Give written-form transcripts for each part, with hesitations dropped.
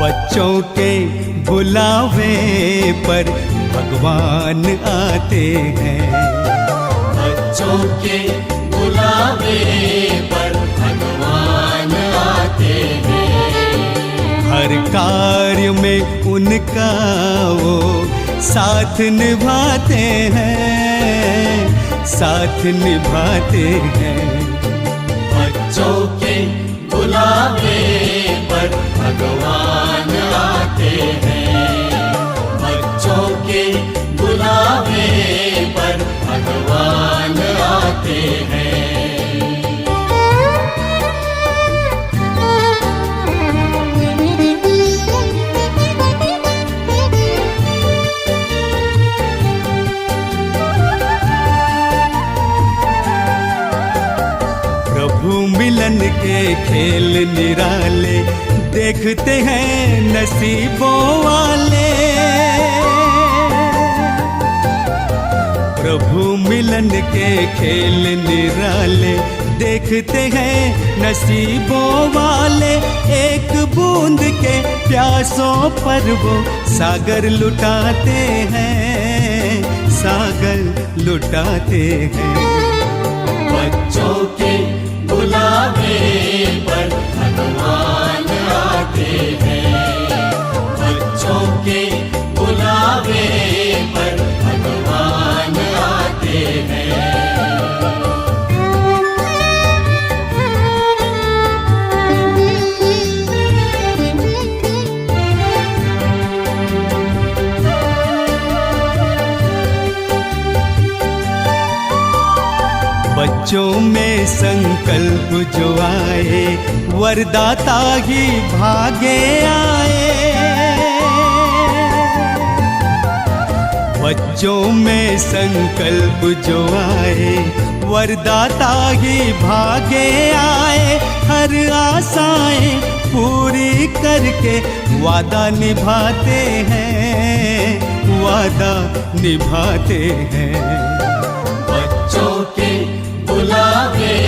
बच्चों के बुलावे पर भगवान आते हैं। बच्चों के बुलावे पर भगवान आते हैं। हर कार्य में उनका वो साथ निभाते हैं, साथ निभाते हैं। बच्चों के बुलावे पर भगवान आते हैं। बच्चों के बुलावे पर भगवान आते हैं। प्रभु मिलन के खेल निराले देखते हैं नसीबों वाले। प्रभु मिलन के खेल निराले देखते हैं नसीबों वाले। एक बूंद के प्यासों पर वो सागर लुटाते हैं, सागर लुटाते हैं। बच्चों के बुलावे पर भगवान आते हैं। बच्चों के बुलावे पर भगवान आते हैं। बच्चों में संकल्प जो आए वरदाता ही भागे आए। बच्चों में संकल्प जो आए वरदाता ही भागे आए। हर आशाएं पूरी करके वादा निभाते हैं, वादा निभाते हैं। बच्चों के बुलावे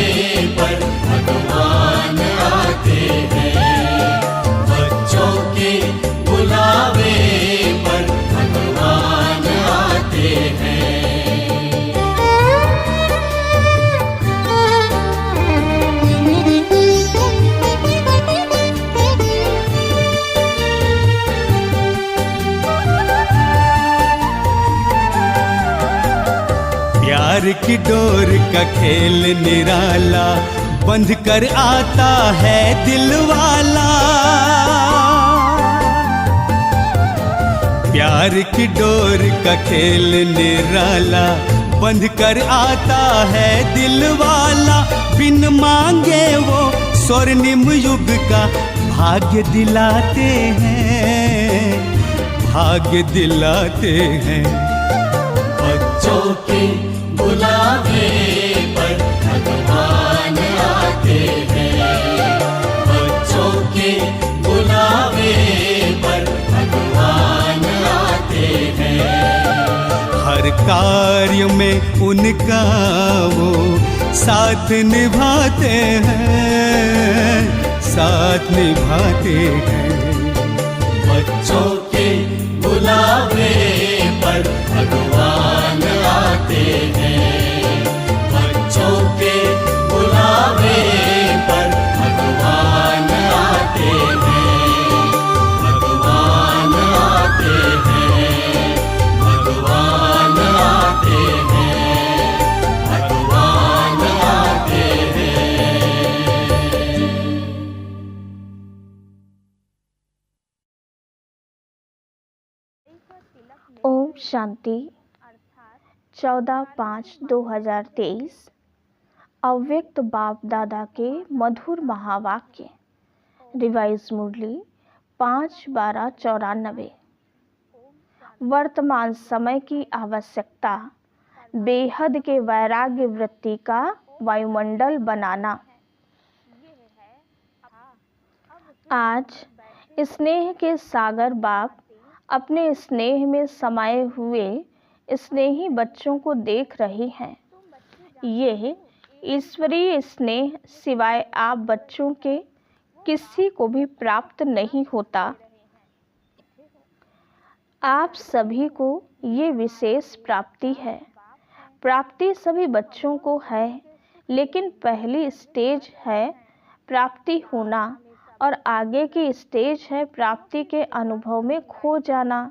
पर भगवान आते हैं। बच्चों के बुलावे पर भगवान आते हैं। प्यार की डोर का खेल निराला बंध कर आता है दिल वाला। प्यार की डोर का खेल निराला बंध कर आता है दिल वाला। बिन मांगे वो स्वर्णिम युग का भाग्य दिलाते हैं, भाग्य दिलाते हैं। बच्चों के बुलावे पर भगवान आते हैं। बच्चों के बुलावे पर भगवान आते हैं। हर कार्य में उनका वो साथ निभाते हैं, साथ निभाते हैं। बच्चों के बुलावे पर भगवान आते हैं। बच्चों के बुलावे पर भगवान आते हैं। भगवान आते हैं। भगवान आते हैं। भगवान आते हैं। ओम शांति। 14/5/2023 अव्यक्त बाप दादा के मधुर महावाक्य। रिवाइज मुरली 5/12/94। वर्तमान समय की आवश्यकता बेहद के वैराग्य वृत्ति का वायुमंडल बनाना। आज स्नेह के सागर बाप अपने स्नेह में समाये हुए स्नेही बच्चों को देख रहे हैं। यह ईश्वरीय स्नेह सिवाय आप बच्चों के किसी को भी प्राप्त नहीं होता। आप सभी को ये विशेष प्राप्ति है। प्राप्ति सभी बच्चों को है, लेकिन पहली स्टेज है प्राप्ति होना और आगे की स्टेज है प्राप्ति के अनुभव में खो जाना।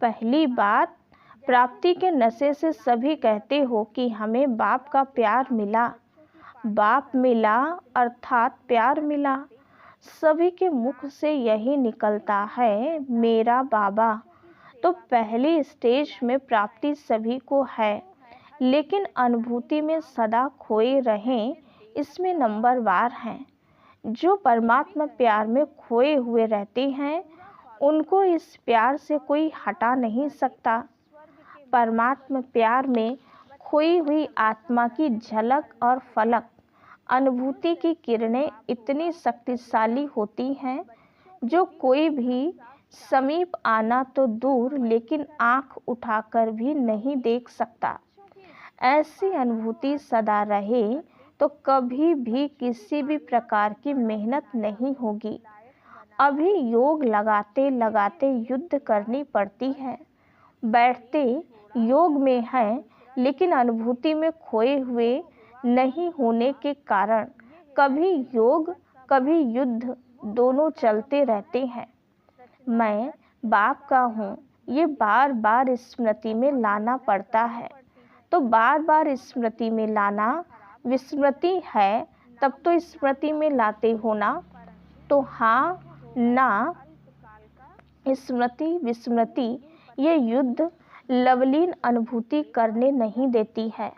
पहली बात, प्राप्ति के नशे से सभी कहते हो कि हमें बाप का प्यार मिला, बाप मिला अर्थात प्यार मिला। सभी के मुख से यही निकलता है, मेरा बाबा। तो पहली स्टेज में प्राप्ति सभी को है, लेकिन अनुभूति में सदा खोए रहें, इसमें नंबरवार हैं। जो परमात्मा प्यार में खोए हुए रहते हैं, उनको इस प्यार से कोई हटा नहीं सकता। परमात्मा प्यार में खोई हुई आत्मा की झलक और फलक अनुभूति की किरणें इतनी शक्तिशाली होती हैं, जो कोई भी समीप आना तो दूर, लेकिन आंख उठाकर भी नहीं देख सकता। ऐसी अनुभूति सदा रहे तो कभी भी किसी भी प्रकार की मेहनत नहीं होगी। अभी योग लगाते लगाते युद्ध करनी पड़ती है। बैठते योग में है, लेकिन अनुभूति में खोए हुए नहीं होने के कारण कभी योग कभी युद्ध दोनों चलते रहते हैं। मैं बाप का हूँ, ये बार बार स्मृति में लाना पड़ता है। तो बार बार स्मृति में लाना विस्मृति है, तब तो स्मृति में लाते हो ना। तो हाँ ना, स्मृति विस्मृति ये युद्ध लवलीन अनुभूति करने नहीं देती है।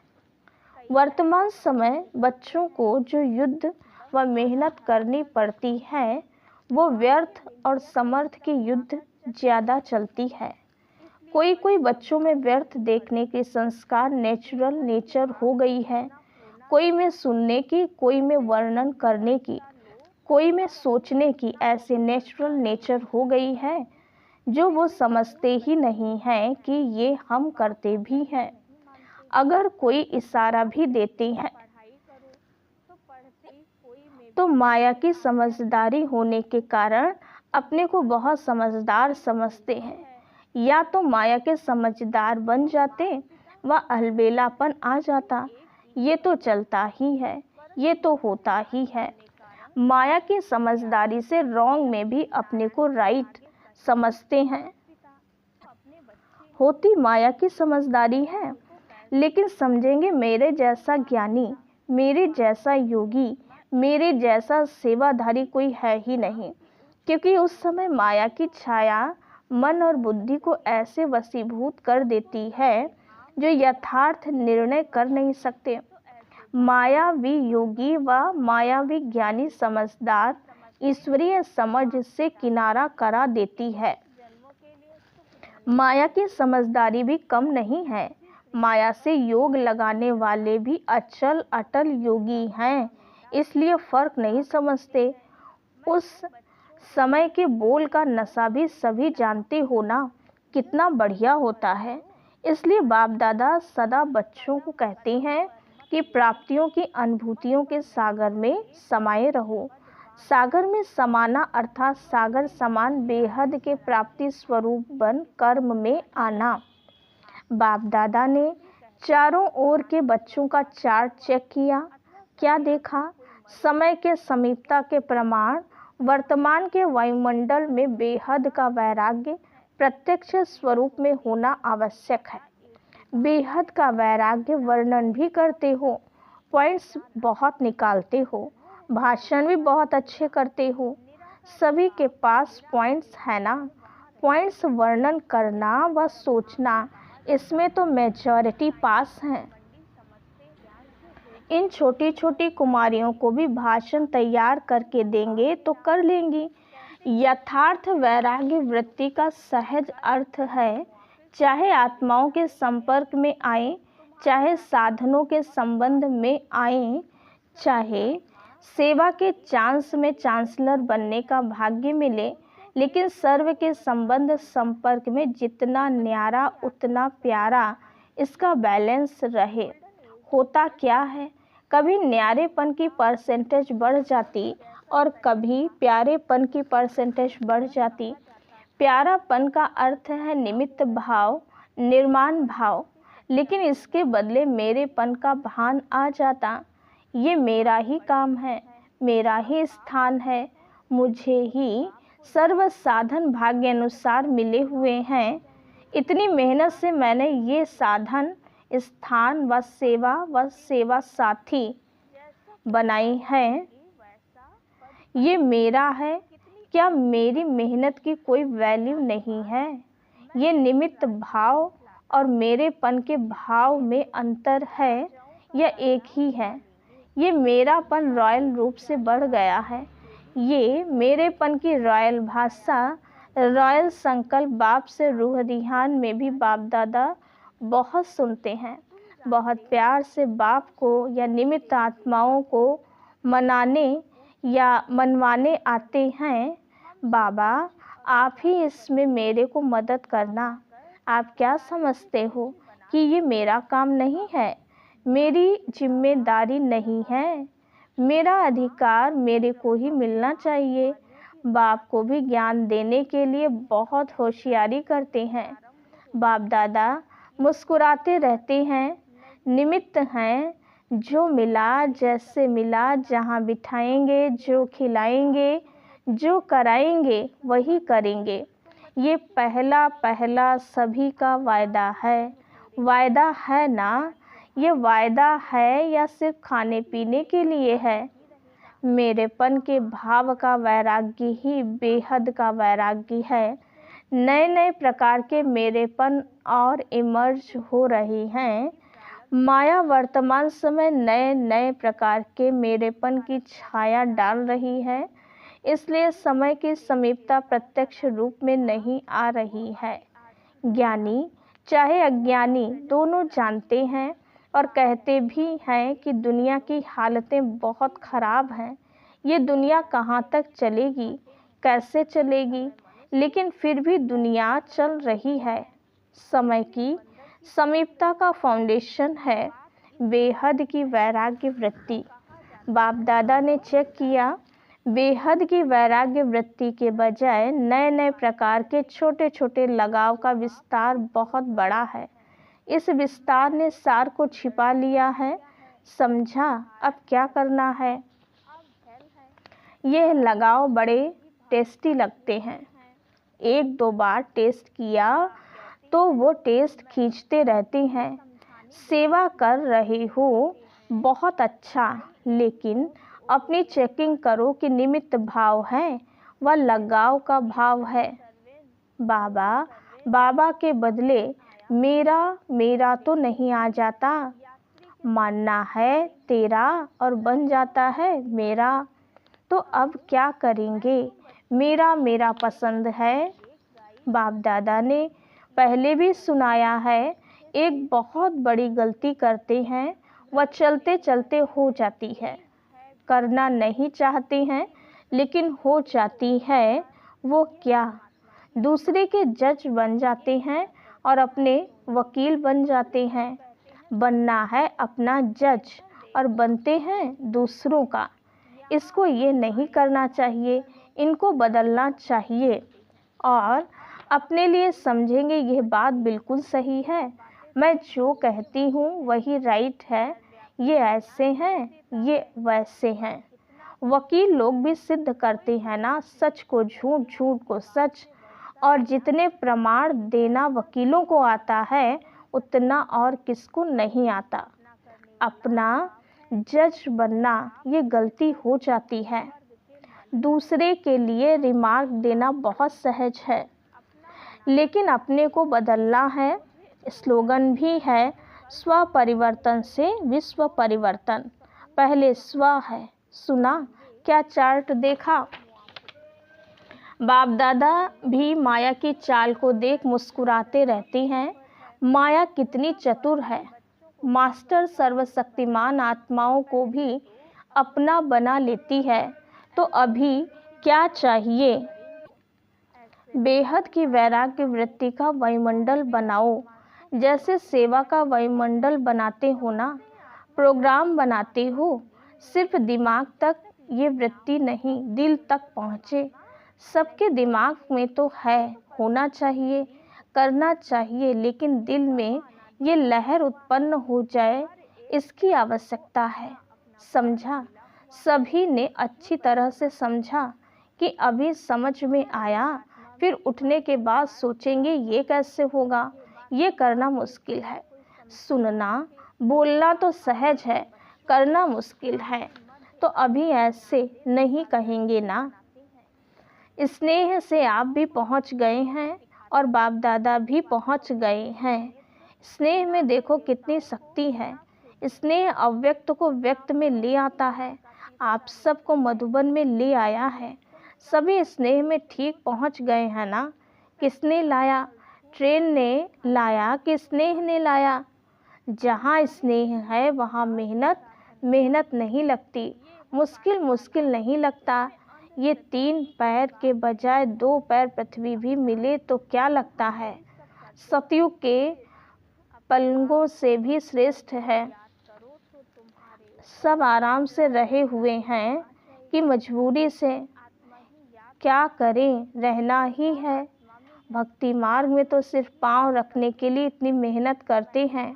वर्तमान समय बच्चों को जो युद्ध व मेहनत करनी पड़ती है, वो व्यर्थ और समर्थ की युद्ध ज़्यादा चलती है। कोई कोई बच्चों में व्यर्थ देखने के संस्कार नेचुरल नेचर हो गई है। कोई में सुनने की, कोई में वर्णन करने की, कोई में सोचने की, ऐसे नेचुरल नेचर हो गई है, जो वो समझते ही नहीं हैं कि ये हम करते भी हैं। अगर कोई इशारा भी देते हैं तो माया की समझदारी होने के कारण अपने को बहुत समझदार समझते हैं, या तो माया के समझदार बन जाते व अलबेलापन आ जाता। ये तो चलता ही है, ये तो होता ही है। माया की समझदारी से रॉन्ग में भी अपने को राइट समझते हैं। होती माया की समझदारी है, लेकिन समझेंगे मेरे जैसा ज्ञानी, मेरे जैसा योगी, मेरे जैसा सेवाधारी कोई है ही नहीं, क्योंकि उस समय माया की छाया मन और बुद्धि को ऐसे वशीभूत कर देती है, जो यथार्थ निर्णय कर नहीं सकते। मायावी योगी व मायावी ज्ञानी समझदार ईश्वरीय समझ से किनारा करा देती है। माया की समझदारी भी कम नहीं है। माया से योग लगाने वाले भी अचल अटल योगी हैं, इसलिए फर्क नहीं समझते। उस समय के बोल का नशा भी सभी जानते हो ना, कितना बढ़िया होता है। इसलिए बाप दादा सदा बच्चों को कहते हैं कि प्राप्तियों की अनुभूतियों के सागर में समाये रहो। सागर में समाना अर्थात सागर समान बेहद के प्राप्ति स्वरूप बन कर्म में आना। बाप दादा ने चारों ओर के बच्चों का चार्ट चेक किया। क्या देखा? समय के समीपता के प्रमाण वर्तमान के वायुमंडल में बेहद का वैराग्य प्रत्यक्ष स्वरूप में होना आवश्यक है। बेहद का वैराग्य वर्णन भी करते हो, पॉइंट्स बहुत निकालते हो, भाषण भी बहुत अच्छे करते हो। सभी के पास पॉइंट्स है ना। पॉइंट्स वर्णन करना व सोचना, इसमें तो मेजॉरिटी पास हैं। इन छोटी छोटी कुमारियों को भी भाषण तैयार करके देंगे तो कर लेंगी। यथार्थ वैराग्य वृत्ति का सहज अर्थ है, चाहे आत्माओं के संपर्क में आए, चाहे साधनों के संबंध में आए, चाहे सेवा के चांस में चांसलर बनने का भाग्य मिले, लेकिन सर्व के संबंध संपर्क में जितना न्यारा उतना प्यारा इसका बैलेंस रहे। होता क्या है, कभी न्यारेपन की परसेंटेज बढ़ जाती और कभी प्यारेपन की परसेंटेज बढ़ जाती। प्यारापन का अर्थ है निमित्त भाव, निर्माण भाव, लेकिन इसके बदले मेरेपन का भान आ जाता। ये मेरा ही काम है, मेरा ही स्थान है, मुझे ही सर्व साधन भाग्य अनुसार मिले हुए हैं। इतनी मेहनत से मैंने ये साधन, स्थान व सेवा साथी बनाई है। ये मेरा है। क्या मेरी मेहनत की कोई वैल्यू नहीं है? ये निमित्त भाव और मेरेपन के भाव में अंतर है या एक ही है? ये मेरापन रॉयल रूप से बढ़ गया है। ये मेरेपन की रॉयल भाषा, रॉयल संकल्प बाप से रूह रिहान में भी बाप दादा बहुत सुनते हैं। बहुत प्यार से बाप को या निमित्त आत्माओं को मनाने या मनवाने आते हैं। बाबा, आप ही इसमें मेरे को मदद करना। आप क्या समझते हो कि ये मेरा काम नहीं है, मेरी जिम्मेदारी नहीं है, मेरा अधिकार मेरे को ही मिलना चाहिए। बाप को भी ज्ञान देने के लिए बहुत होशियारी करते हैं। बाप दादा मुस्कुराते रहते हैं। निमित्त हैं, जो मिला जैसे मिला, जहाँ बिठाएंगे, जो खिलाएंगे, जो कराएंगे वही करेंगे। ये पहला पहला सभी का वायदा है। वायदा है ना? ये वायदा है या सिर्फ खाने पीने के लिए है? मेरेपन के भाव का वैराग्य ही बेहद का वैराग्य है। नए नए प्रकार के मेरेपन और इमर्ज हो रही हैं। माया वर्तमान समय नए नए प्रकार के मेरेपन की छाया डाल रही है, इसलिए समय की समीपता प्रत्यक्ष रूप में नहीं आ रही है। ज्ञानी चाहे अज्ञानी दोनों जानते हैं और कहते भी हैं कि दुनिया की हालतें बहुत ख़राब हैं। ये दुनिया कहाँ तक चलेगी, कैसे चलेगी, लेकिन फिर भी दुनिया चल रही है। समय की समीपता का फाउंडेशन है बेहद की वैराग्य वृत्ति। बाप दादा ने चेक किया, बेहद की वैराग्य वृत्ति के बजाय नए नए प्रकार के छोटे छोटे लगाव का विस्तार बहुत बड़ा है। इस विस्तार ने सार को छिपा लिया है। समझा अब क्या करना है? यह लगाव बड़े टेस्टी लगते हैं। एक दो बार टेस्ट किया तो वो टेस्ट खींचते रहते हैं। सेवा कर रहे हो, बहुत अच्छा, लेकिन अपनी चेकिंग करो कि निमित्त भाव है व लगाव का भाव है। बाबा के बदले मेरा मेरा तो नहीं आ जाता। मानना है तेरा और बन जाता है मेरा। तो अब क्या करेंगे? मेरा मेरा पसंद है। बाप दादा ने पहले भी सुनाया है, एक बहुत बड़ी गलती करते हैं, वह चलते चलते हो जाती है। करना नहीं चाहते हैं लेकिन हो जाती है। वो क्या? दूसरे के जज बन जाते हैं और अपने वकील बन जाते हैं। बनना है अपना जज और बनते हैं दूसरों का। इसको ये नहीं करना चाहिए, इनको बदलना चाहिए और अपने लिए समझेंगे यह बात बिल्कुल सही है। मैं जो कहती हूँ वही राइट है। ये ऐसे हैं, ये वैसे हैं। वकील लोग भी सिद्ध करते हैं ना, सच को झूठ, झूठ को सच। और जितने प्रमाण देना वकीलों को आता है उतना और किसको नहीं आता। अपना जज बनना ये गलती हो जाती है। दूसरे के लिए रिमार्क देना बहुत सहज है, लेकिन अपने को बदलना है। स्लोगन भी है, स्व परिवर्तन से विश्व परिवर्तन। पहले स्व है। सुना क्या चार्ट देखा? बाप दादा भी माया की चाल को देख मुस्कुराते रहते हैं। माया कितनी चतुर है। मास्टर सर्वशक्तिमान आत्माओं को भी अपना बना लेती है। तो अभी क्या चाहिए? बेहद की वैराग्य वृत्ति का वायुमंडल बनाओ। जैसे सेवा का वायुमंडल बनाते हो ना, प्रोग्राम बनाते हो। सिर्फ दिमाग तक ये वृत्ति नहीं, दिल तक पहुँचे। सबके दिमाग में तो है होना चाहिए, करना चाहिए, लेकिन दिल में ये लहर उत्पन्न हो जाए, इसकी आवश्यकता है। समझा? सभी ने अच्छी तरह से समझा कि अभी समझ में आया, फिर उठने के बाद सोचेंगे ये कैसे होगा, ये करना मुश्किल है। सुनना बोलना तो सहज है, करना मुश्किल है, तो अभी ऐसे नहीं कहेंगे ना। स्नेह से आप भी पहुंच गए हैं और बाप दादा भी पहुंच गए हैं। स्नेह में देखो कितनी शक्ति है। स्नेह अव्यक्त को व्यक्त में ले आता है। आप सबको मधुबन में ले आया है। सभी स्नेह में ठीक पहुंच गए हैं ना। किसने लाया? ट्रेन ने लाया कि स्नेह ने लाया? जहाँ स्नेह है वहाँ मेहनत नहीं लगती, मुश्किल नहीं लगता। ये 3 पैर के बजाय 2 पैर पृथ्वी भी मिले तो क्या लगता है? सतयुग के पलंगों से भी श्रेष्ठ है। सब आराम से रहे हुए हैं कि मजबूरी से, क्या करें, रहना ही है। भक्ति मार्ग में तो सिर्फ पाँव रखने के लिए इतनी मेहनत करते हैं।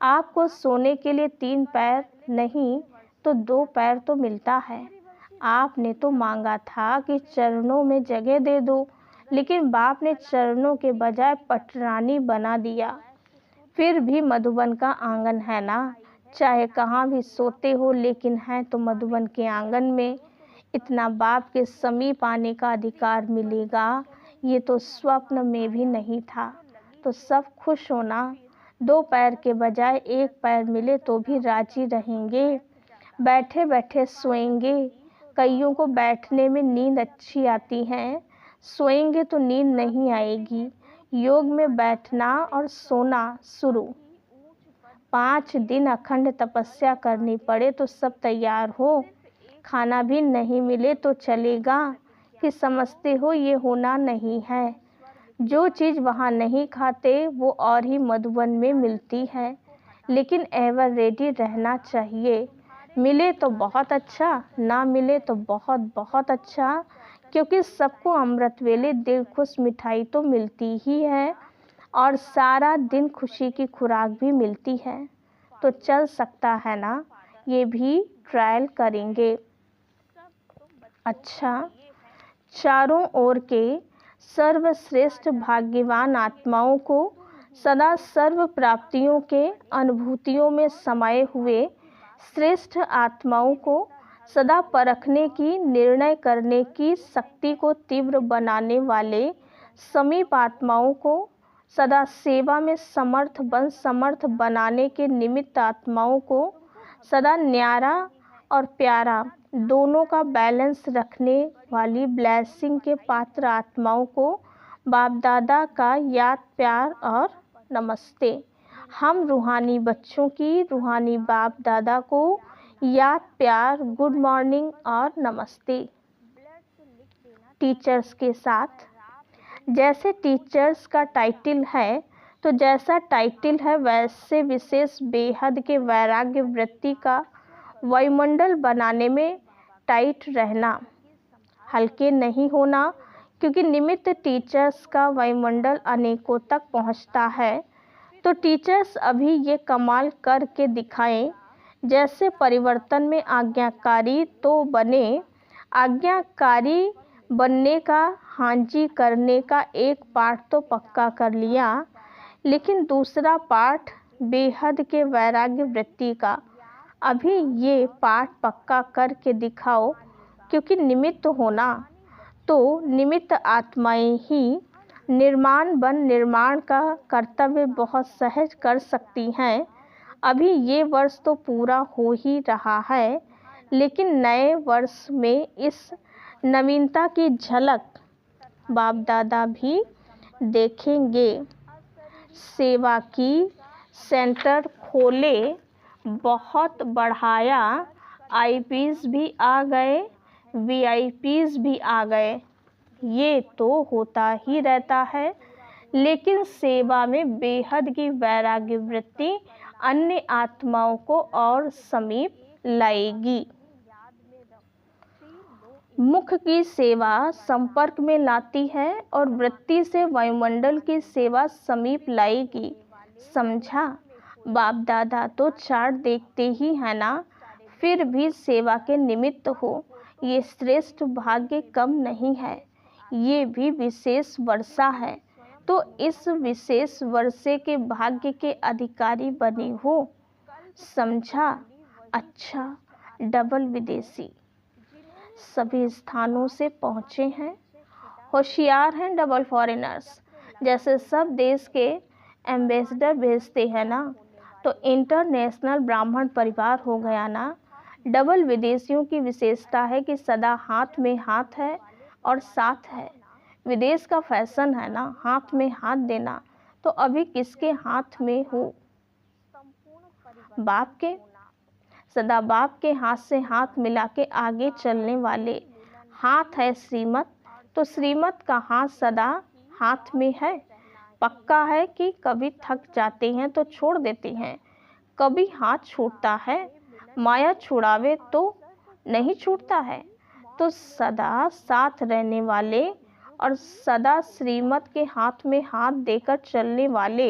आपको सोने के लिए 3 पैर नहीं तो 2 पैर तो मिलता है। आपने तो मांगा था कि चरणों में जगह दे दो, लेकिन बाप ने चरणों के बजाय पटरानी बना दिया। फिर भी मधुबन का आंगन है ना। चाहे कहाँ भी सोते हो, लेकिन हैं तो मधुबन के आंगन में। इतना बाप के समीप आने का अधिकार मिलेगा, ये तो स्वप्न में भी नहीं था। तो सब खुश होना। 2 पैर के बजाय 1 पैर मिले तो भी राजी रहेंगे। बैठे बैठे सोएंगे। कईयों को बैठने में नींद अच्छी आती है, सोएंगे तो नींद नहीं आएगी। योग में बैठना और सोना शुरू। 5 दिन अखंड तपस्या करनी पड़े तो सब तैयार हो। खाना भी नहीं मिले तो चलेगा कि समझते हो ये होना नहीं है। जो चीज़ वहाँ नहीं खाते वो और ही मधुबन में मिलती है, लेकिन एवर रेडी रहना चाहिए। मिले तो बहुत अच्छा, ना मिले तो बहुत बहुत अच्छा, क्योंकि सबको अमृत वेले दिल खुश मिठाई तो मिलती ही है और सारा दिन खुशी की खुराक भी मिलती है। तो चल सकता है ना, ये भी ट्रायल करेंगे। अच्छा, चारों ओर के सर्वश्रेष्ठ भाग्यवान आत्माओं को सदा सर्व प्राप्तियों के अनुभूतियों में समाये हुए श्रेष्ठ आत्माओं को सदा परखने की, निर्णय करने की शक्ति को तीव्र बनाने वाले समीप आत्माओं को सदा सेवा में समर्थ बनाने के निमित्त आत्माओं को सदा न्यारा और प्यारा दोनों का बैलेंस रखने वाली ब्लेसिंग के पात्र आत्माओं को बाप दादा का याद, प्यार और नमस्ते। हम रूहानी बच्चों की रूहानी बाप दादा को याद, प्यार, गुड मॉर्निंग और नमस्ते। टीचर्स के साथ, जैसे टीचर्स का टाइटल है, तो जैसा टाइटल है वैसे विशेष बेहद के वैराग्य वृत्ति का वायुमंडल बनाने में टाइट रहना, हल्के नहीं होना, क्योंकि निमित्त टीचर्स का वायुमंडल अनेकों तक पहुंचता है। तो टीचर्स अभी ये कमाल करके दिखाएं, जैसे परिवर्तन में आज्ञाकारी तो बने। आज्ञाकारी बनने का, हाँ जी करने का एक पाठ तो पक्का कर लिया, लेकिन दूसरा पाठ बेहद के वैराग्य वृत्ति का अभी ये पाठ पक्का करके दिखाओ, क्योंकि निमित्त होना तो निमित्त आत्माएं ही निर्माण का कर्तव्य बहुत सहज कर सकती हैं। अभी ये वर्ष तो पूरा हो ही रहा है, लेकिन नए वर्ष में इस नवीनता की झलक बाप दादा भी देखेंगे। सेवा की सेंटर खोले, बहुत बढ़ाया, आईपीज भी आ गए, वीआईपीज भी आ गए। ये तो होता ही रहता है, लेकिन सेवा में बेहद की वैराग्य वृत्ति अन्य आत्माओं को और समीप लाएगी। मुख की सेवा संपर्क में लाती है और वृत्ति से वायुमंडल की सेवा समीप लाएगी। समझा? बाप दादा तो चार्ट देखते ही है ना, फिर भी सेवा के निमित्त हो। ये श्रेष्ठ भाग्य कम नहीं है, ये भी विशेष वर्षा है। तो इस विशेष वर्षे के भाग्य के अधिकारी बने हो। समझा? अच्छा, डबल विदेशी सभी स्थानों से पहुँचे हैं, होशियार हैं डबल फॉरेनर्स। जैसे सब देश के एम्बेसडर भेजते हैं ना, तो इंटरनेशनल ब्राह्मण परिवार हो गया ना। डबल विदेशियों की विशेषता है कि सदा हाथ में हाथ है और साथ है। विदेश का फैशन है ना हाथ में हाथ देना, तो अभी किसके हाथ में हो? बाप के। सदा बाप के हाथ से हाथ मिला के आगे चलने वाले। हाथ है श्रीमत, तो श्रीमत का हाथ सदा हाथ में है। पक्का है कि कभी थक जाते हैं तो छोड़ देते हैं, कभी हाथ छूटता है। माया छुड़ावे तो नहीं छूटता है। तो सदा साथ रहने वाले और सदा श्रीमत के हाथ में हाथ देकर चलने वाले,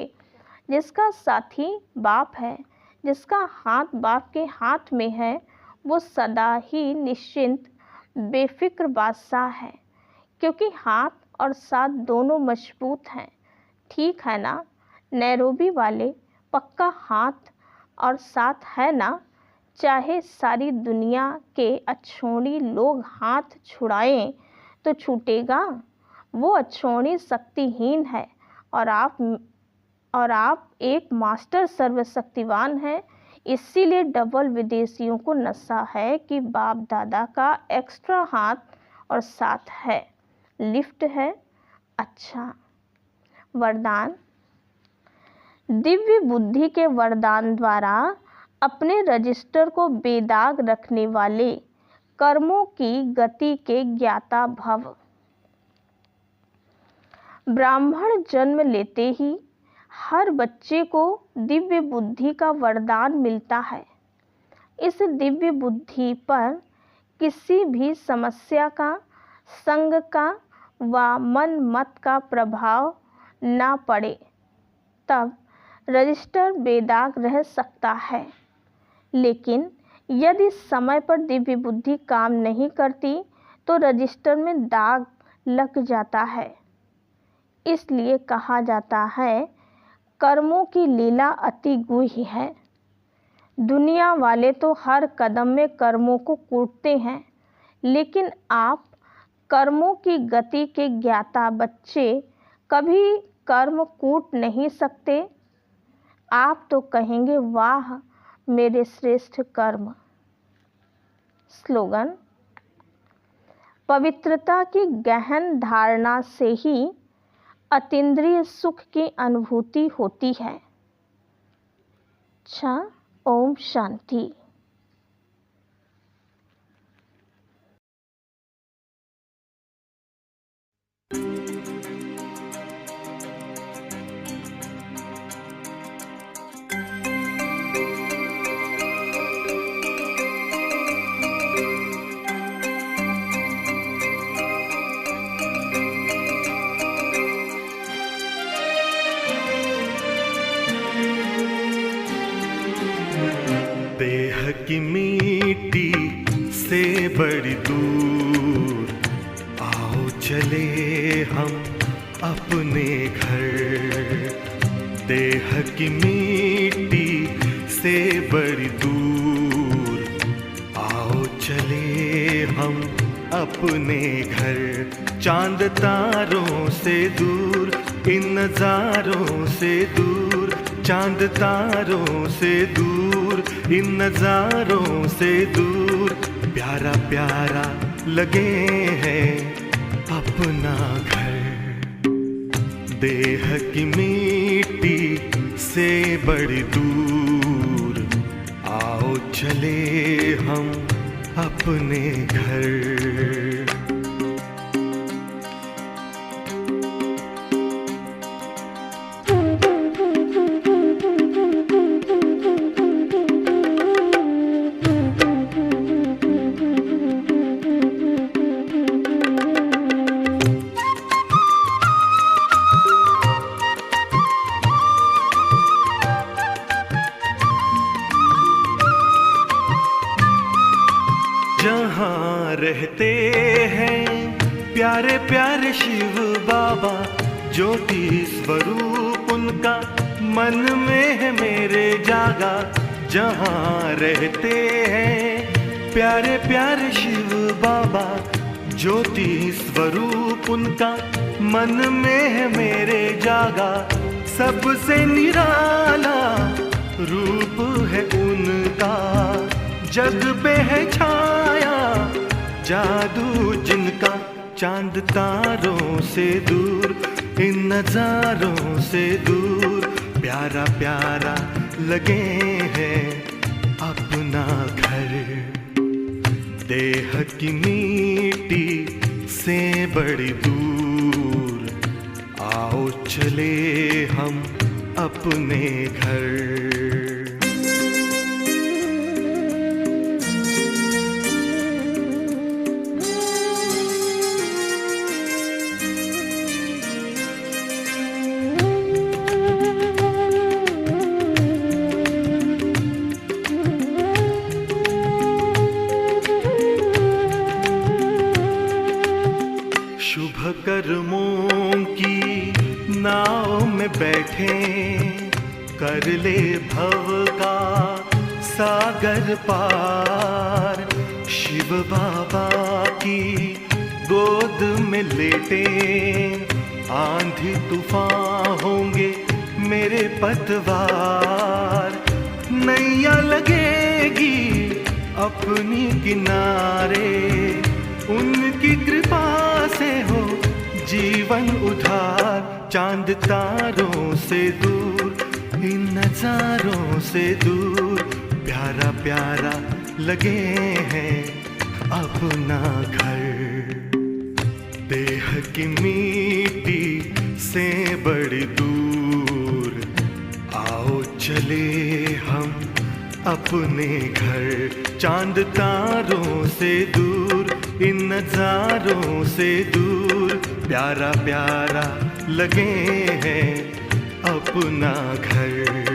जिसका साथी बाप है, जिसका हाथ बाप के हाथ में है, वो सदा ही निश्चिंत बेफिक्र बादशाह है, क्योंकि हाथ और साथ दोनों मजबूत हैं। ठीक है ना? नैरोबी वाले पक्का हाथ और साथ है ना। चाहे सारी दुनिया के अछोड़ी लोग हाथ छुड़ाएं तो छूटेगा। वो अछोड़ी शक्तिहीन है और आप एक मास्टर सर्वशक्तिवान हैं। इसीलिए डबल विदेशियों को नशा है कि बाप दादा का एक्स्ट्रा हाथ और साथ है, लिफ्ट है। अच्छा, वरदान। दिव्य बुद्धि के वरदान द्वारा अपने रजिस्टर को बेदाग रखने वाले कर्मों की गति के ज्ञाता भव। ब्राह्मण जन्म लेते ही हर बच्चे को दिव्य बुद्धि का वरदान मिलता है। इस दिव्य बुद्धि पर किसी भी समस्या का, संग का व मन मत का प्रभाव ना पड़े, तब रजिस्टर बेदाग रह सकता है। लेकिन यदि समय पर दिव्य बुद्धि काम नहीं करती तो रजिस्टर में दाग लग जाता है। इसलिए कहा जाता है, कर्मों की लीला अति गुह्य है। दुनिया वाले तो हर कदम में कर्मों को कूटते हैं, लेकिन आप कर्मों की गति के ज्ञाता बच्चे कभी कर्म कूट नहीं सकते। आप तो कहेंगे, वाह मेरे श्रेष्ठ कर्म। स्लोगन। पवित्रता की गहन धारणा से ही अतीन्द्रिय सुख की अनुभूति होती है। अच्छा, ओम शांति। देह की मिट्टी से बड़ी दूर आओ चले हम अपने घर। देह की मिट्टी से बड़ी दूर आओ चले हम अपने घर। चांद तारों से दूर, इन नज़ारों से दूर, चांद तारों से दूर, इन नज़ारों से दूर, प्यारा प्यारा लगे हैं अपना घर। देह की मिट्टी से बड़ी दूर आओ चले हम अपने घर। रहते हैं प्यारे प्यारे शिव बाबा, ज्योति स्वरूप उनका मन में है मेरे जागा। जहाँ रहते हैं प्यारे प्यारे शिव बाबा, ज्योति स्वरूप उनका मन में है मेरे जागा। सबसे निराला रूप है उनका, जग पे है छाया जादू जिनका। चांद तारों से दूर, इन नजारों से दूर, प्यारा प्यारा लगे हैं अपना घर। देह की मिट्टी से बड़ी दूर, आओ चले हम अपने घर। शुभ कर्मों की नाव में बैठे, कर ले भव का सागर पार। शिव बाबा की गोद में लेटे, आंधी तूफान होंगे मेरे पतवार। नैया लगेगी अपनी किनारे, उनकी कृपा से हो जीवन उधार। चांद तारों से दूर, इन नजारों से दूर, प्यारा प्यारा लगे हैं अपना घर। देह की मिट्टी से बड़ी दूर, आओ चले हम अपने घर। चांद तारों से दूर, इन नजारों से दूर, प्यारा प्यारा लगे हैं अपना घर।